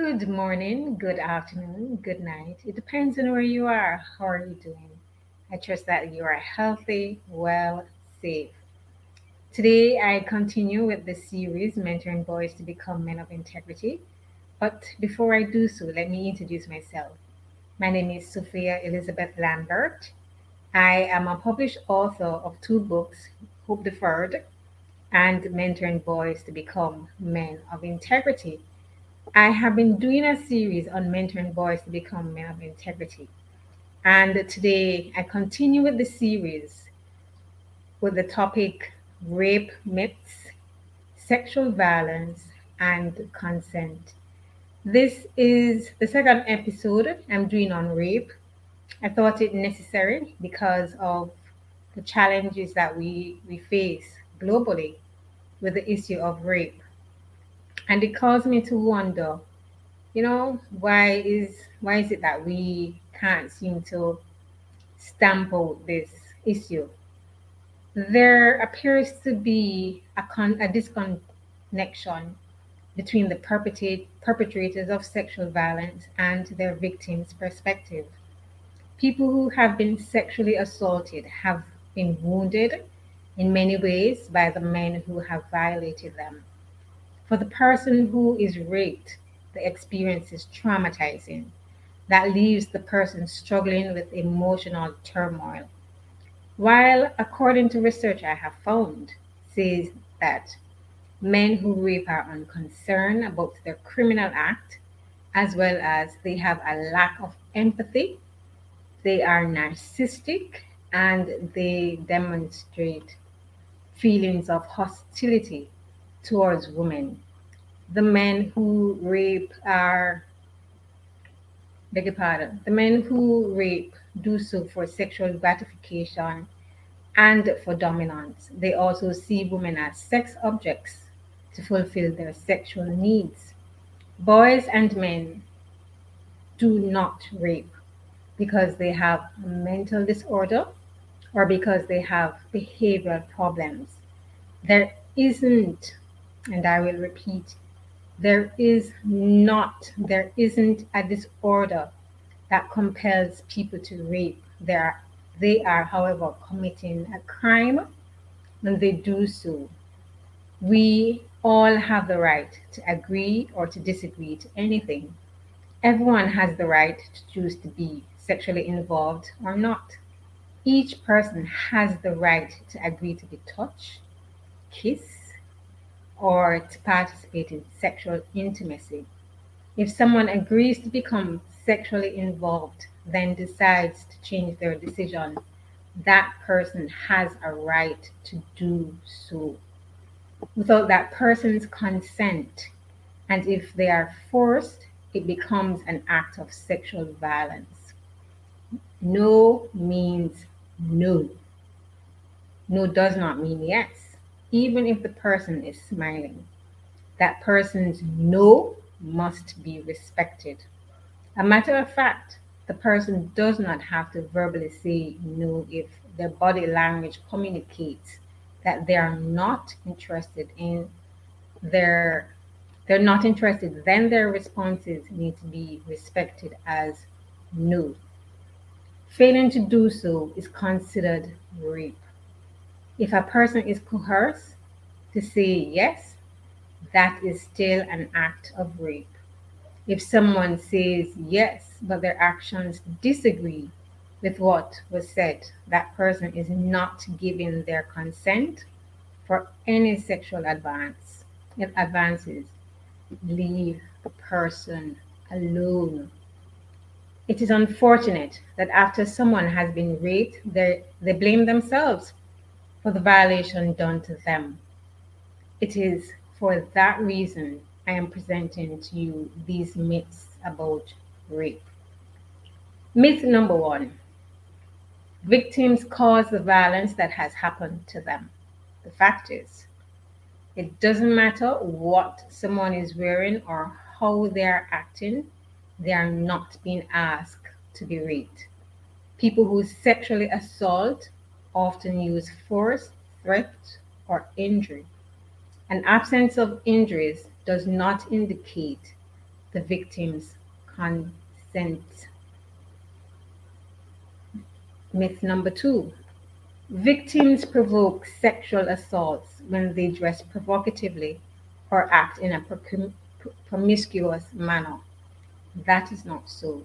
Good morning, good afternoon, good night. It depends on where you are. How are you doing? I trust that you are healthy, well, safe. Today, I continue with the series Mentoring Boys to Become Men of Integrity. But before I do so, let me introduce myself. My name is Sophia Elizabeth Lambert. I am a published author of two books, Hope Deferred and Mentoring Boys to Become Men of Integrity. I have been doing a series on mentoring boys to become men of integrity. And today I continue with the series with the topic rape myths, sexual violence, and consent. This is the second episode I'm doing on rape. I thought it necessary because of the challenges that we face globally with the issue of rape. And it caused me to wonder, why is it that we can't seem to stamp out this issue? There appears to be a disconnection between the perpetrators of sexual violence and their victims' perspective. People who have been sexually assaulted have been wounded in many ways by the men who have violated them. For the person who is raped, the experience is traumatizing. That leaves the person struggling with emotional turmoil. While, according to research I have found, says that men who rape are unconcerned about their criminal act, as well as they have a lack of empathy, they are narcissistic, and they demonstrate feelings of hostility towards women. The men who rape are beg your pardon, the men who rape do so for sexual gratification and for dominance. They also see women as sex objects to fulfill their sexual needs. Boys and men do not rape because they have a mental disorder or because they have behavioral problems. There isn't, and I will repeat, there isn't a disorder that compels people to rape. They are, however, committing a crime when they do so. We all have the right to agree or to disagree to anything. Everyone has the right to choose to be sexually involved or not. Each person has the right to agree to be touched, kissed, or to participate in sexual intimacy. If someone agrees to become sexually involved, then decides to change their decision, that person has a right to do so without that person's consent. And if they are forced, it becomes an act of sexual violence. No means no. No does not mean yes, even if the person is smiling. That person's no must be respected. A matter of fact, the person does not have to verbally say no if their body language communicates that they are not interested in their they're not interested, then their responses need to be respected as no. Failing to do so is considered rape. If a person is coerced to say yes, that is still an act of rape. If someone says yes, but their actions disagree with what was said, that person is not giving their consent for any sexual advances. Leave the person alone. It is unfortunate that after someone has been raped, they blame themselves for the violation done to them. It is for that reason I am presenting to you these myths about rape. Myth number one: victims cause the violence that has happened to them. The fact is, it doesn't matter what someone is wearing or how they are acting, they are not being asked to be raped. People who sexually assault often use force, threat, or injury. An absence of injuries does not indicate the victim's consent. Myth number two: victims provoke sexual assaults when they dress provocatively or act in a promiscuous manner. That is not so.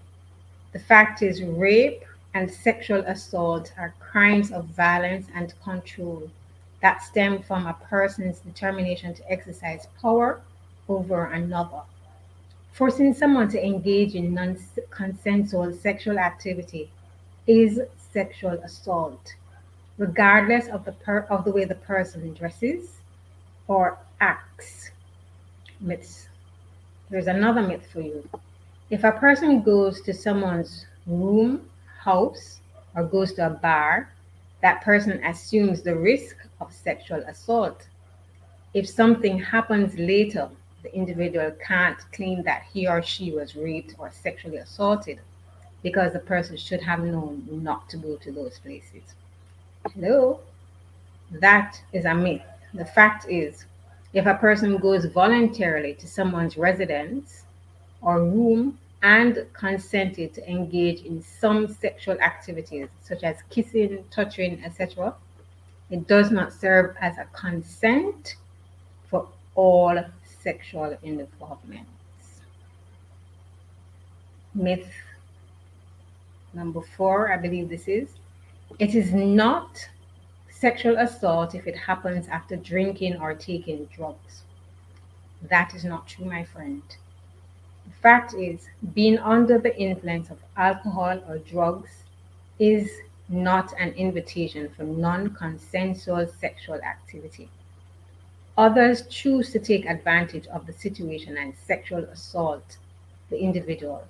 The fact is, rape and sexual assault are crimes of violence and control that stem from a person's determination to exercise power over another. Forcing someone to engage in non consensual sexual activity is sexual assault, regardless of of the way the person dresses or acts. Myths. Here's another myth for you. If a person goes to someone's room, house, or goes to a bar, that person assumes the risk of sexual assault. If something happens later, the individual can't claim that he or she was raped or sexually assaulted because the person should have known not to go to those places. Hello? That is a myth. The fact is, if a person goes voluntarily to someone's residence or room and consented to engage in some sexual activities such as kissing, touching, etc., it does not serve as a consent for all sexual involvements. Myth number four, I believe this is: it is not sexual assault if it happens after drinking or taking drugs. That is not true, my friend. The fact is, being under the influence of alcohol or drugs is not an invitation for non consensual sexual activity. Others choose to take advantage of the situation and sexual assault the individual.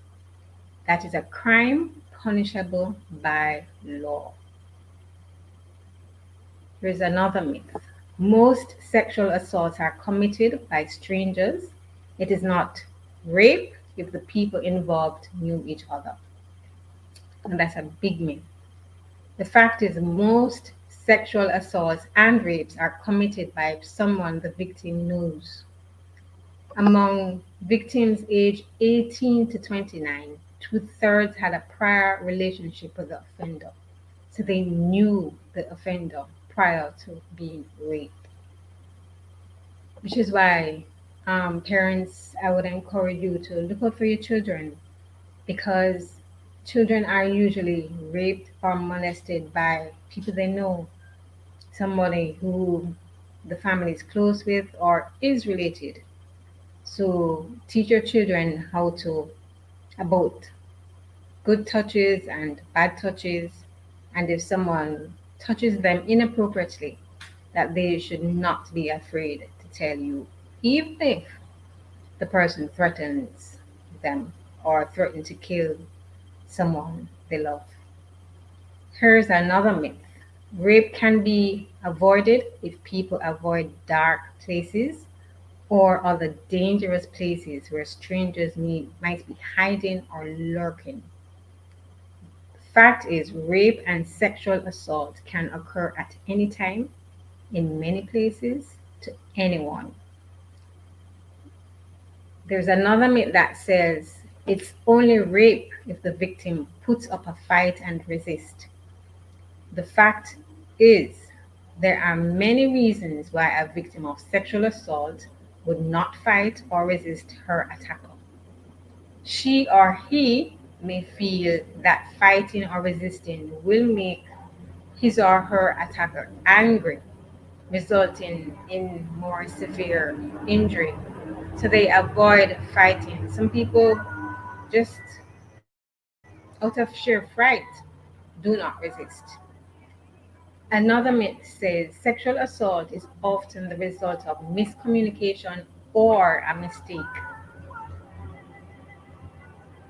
That is a crime punishable by law. Here's another myth. Most sexual assaults are committed by strangers. It is not rape if the people involved knew each other. And that's a big myth. The fact is, most sexual assaults and rapes are committed by someone the victim knows. Among victims aged 18 to 29, two-thirds had a prior relationship with the offender. So they knew the offender prior to being raped. Which is why, parents, I would encourage you to look out for your children, because children are usually raped or molested by people they know, somebody who the family is close with or is related. So teach your children how to about good touches and bad touches, and if someone touches them inappropriately, that they should not be afraid to tell you, even if the person threatens them or threatens to kill someone they love. Here's another myth. Rape can be avoided if people avoid dark places or other dangerous places where strangers might be hiding or lurking. Fact is, rape and sexual assault can occur at any time, in many places, to anyone. There's another myth that says it's only rape if the victim puts up a fight and resists. The fact is, there are many reasons why a victim of sexual assault would not fight or resist her attacker. She or he may feel that fighting or resisting will make his or her attacker angry, resulting in more severe injury. So they avoid fighting. Some people just out of sheer fright do not resist. Another myth says sexual assault is often the result of miscommunication or a mistake.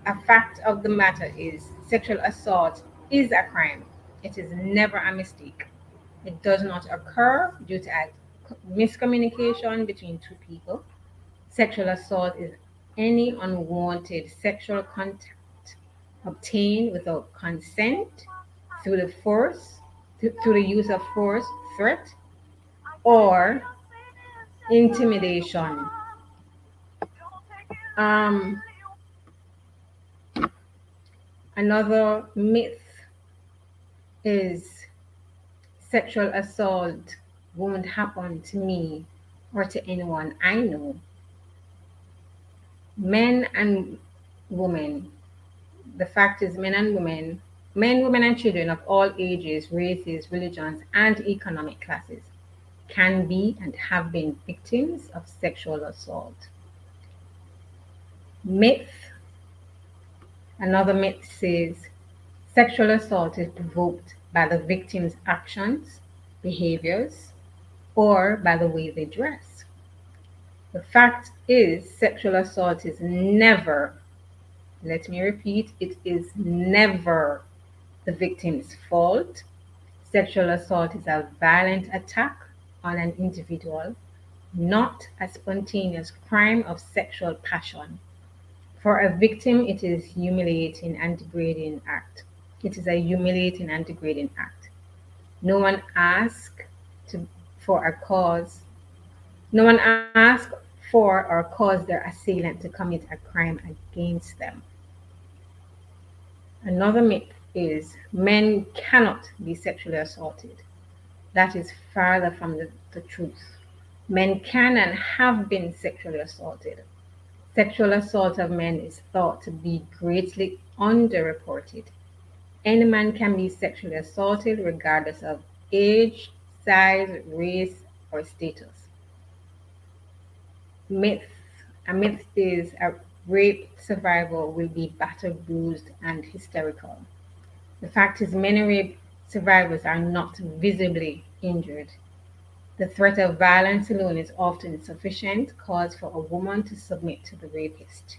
A fact of the matter is, sexual assault is a crime. It is never a mistake. It does not occur due to a miscommunication between two people. Sexual assault is any unwanted sexual contact obtained without consent through through the use of force, threat, or intimidation. Another myth is sexual assault won't happen to me or to anyone I know. Men and women, the fact is, men, women, and children of all ages, races, religions, and economic classes can be and have been victims of sexual assault. Myth, another myth says sexual assault is provoked by the victim's actions, behaviors, or by the way they dress. The fact is, sexual assault is never, let me repeat, it is never the victim's fault. Sexual assault is a violent attack on an individual, not a spontaneous crime of sexual passion. For a victim, it is humiliating and degrading act. It is a humiliating and degrading act. No one asked to, for a cause. No one asked for or caused their assailant to commit a crime against them. Another myth is men cannot be sexually assaulted. That is farther from the truth. Men can and have been sexually assaulted. Sexual assault of men is thought to be greatly underreported. Any man can be sexually assaulted regardless of age, size, race, or status. Myth. A myth is a rape survivor will be battered, bruised, and hysterical. The fact is, many rape survivors are not visibly injured. The threat of violence alone is often sufficient cause for a woman to submit to the rapist.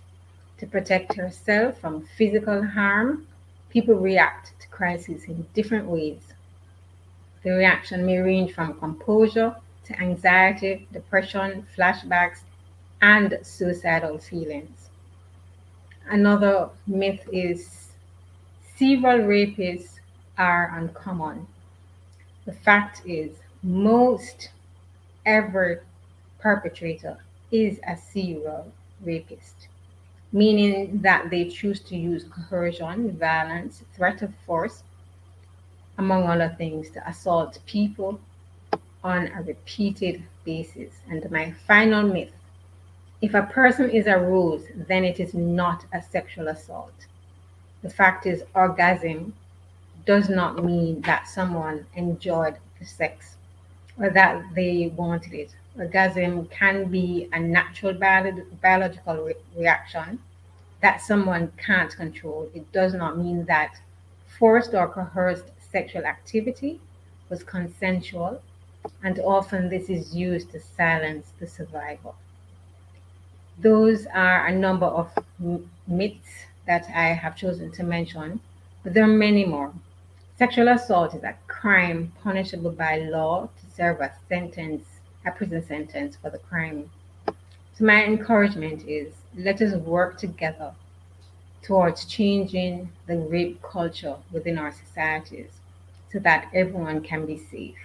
To protect herself from physical harm, people react to crises in different ways. The reaction may range from composure to anxiety, depression, flashbacks, and suicidal feelings. Another myth is serial rapists are uncommon. The fact is, most every perpetrator is a serial rapist, meaning that they choose to use coercion, violence, threat of force, among other things, to assault people on a repeated basis. And my final myth, if a person is a rose, then it is not a sexual assault. The fact is, orgasm does not mean that someone enjoyed the sex or that they wanted it. Orgasm can be a natural biological reaction that someone can't control. It does not mean that forced or coerced sexual activity was consensual, and often this is used to silence the survivor. Those are a number of myths that I have chosen to mention, but there are many more. Sexual assault is a crime punishable by law to serve a prison sentence for the crime. So my encouragement is let us work together towards changing the rape culture within our societies so that everyone can be safe.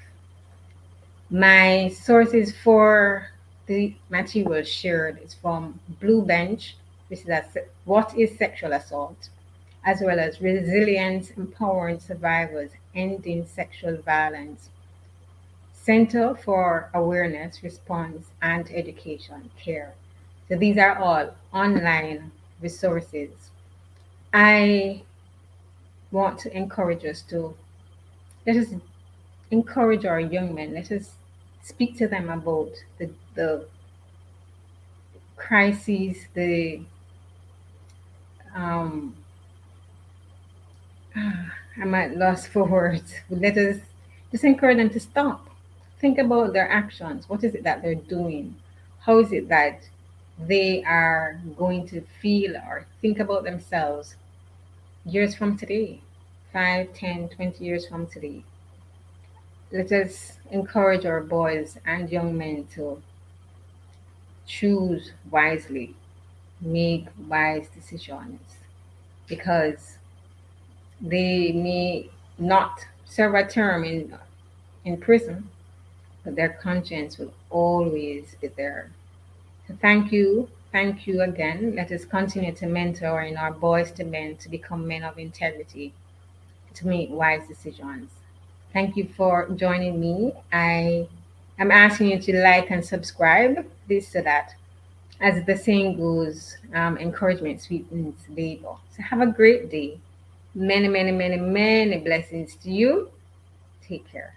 My sources for the material shared is from Blue Bench, which is What is Sexual Assault, as well as Resilience Empowering Survivors Ending Sexual Violence, Center for Awareness, Response, and Education Care. So these are all online resources. I want to encourage us to let us encourage our young men. Let us speak to them about the crises, the um, I'm at loss for words. Let us just encourage them to stop. Think about their actions. What is it that they're doing? How is it that they are going to feel or think about themselves years from today? 5, 10, 20 years from today. Let us encourage our boys and young men to choose wisely, make wise decisions, because they may not serve a term in prison, but their conscience will always be there. So thank you Thank you again. Let us continue to mentor in our boys to men to become men of integrity, to make wise decisions. Thank you for joining me. I am asking you to like and subscribe, this so that, as the saying goes, encouragement sweetens labor. So have a great day. Many, many, many, many blessings to you. Take care.